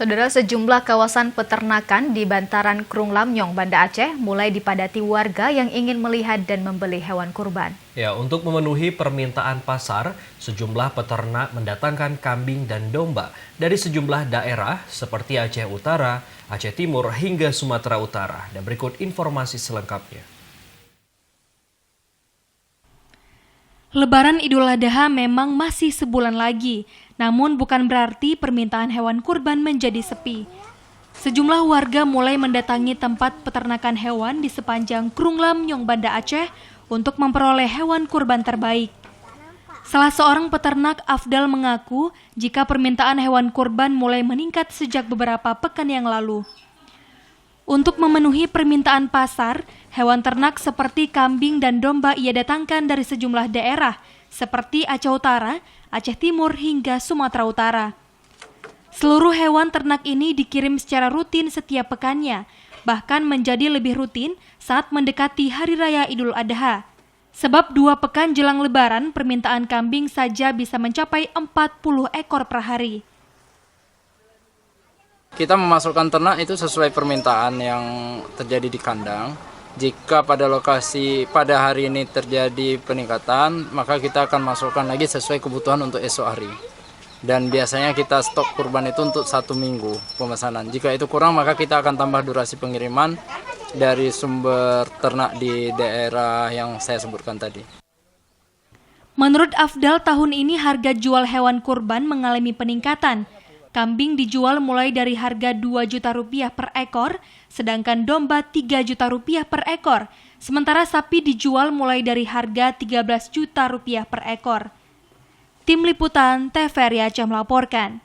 Saudara, sejumlah kawasan peternakan di bantaran Krung Lamnyong, Banda Aceh mulai dipadati warga yang ingin melihat dan membeli hewan kurban. Ya, untuk memenuhi permintaan pasar, sejumlah peternak mendatangkan kambing dan domba dari sejumlah daerah seperti Aceh Utara, Aceh Timur hingga Sumatera Utara. Dan berikut informasi selengkapnya. Lebaran Idul Adha memang masih sebulan lagi, namun bukan berarti permintaan hewan kurban menjadi sepi. Sejumlah warga mulai mendatangi tempat peternakan hewan di sepanjang Krung Lamnyong, Banda Aceh untuk memperoleh hewan kurban terbaik. Salah seorang peternak, Afdal, mengaku jika permintaan hewan kurban mulai meningkat sejak beberapa pekan yang lalu. Untuk memenuhi permintaan pasar, hewan ternak seperti kambing dan domba ia datangkan dari sejumlah daerah seperti Aceh Utara, Aceh Timur hingga Sumatera Utara. Seluruh hewan ternak ini dikirim secara rutin setiap pekannya, bahkan menjadi lebih rutin saat mendekati Hari Raya Idul Adha. Sebab 2 pekan jelang Lebaran, permintaan kambing saja bisa mencapai 40 ekor per hari. Kita memasukkan ternak itu sesuai permintaan yang terjadi di kandang. Jika pada lokasi pada hari ini terjadi peningkatan, maka kita akan masukkan lagi sesuai kebutuhan untuk esok hari. Dan biasanya kita stok kurban itu untuk 1 minggu pemesanan. Jika itu kurang, maka kita akan tambah durasi pengiriman dari sumber ternak di daerah yang saya sebutkan tadi. Menurut Afdal, tahun ini harga jual hewan kurban mengalami peningkatan. Kambing dijual mulai dari harga Rp2 juta per ekor, sedangkan domba Rp3 juta per ekor. Sementara sapi dijual mulai dari harga Rp13 juta per ekor. Tim Liputan TVRI Aceh melaporkan.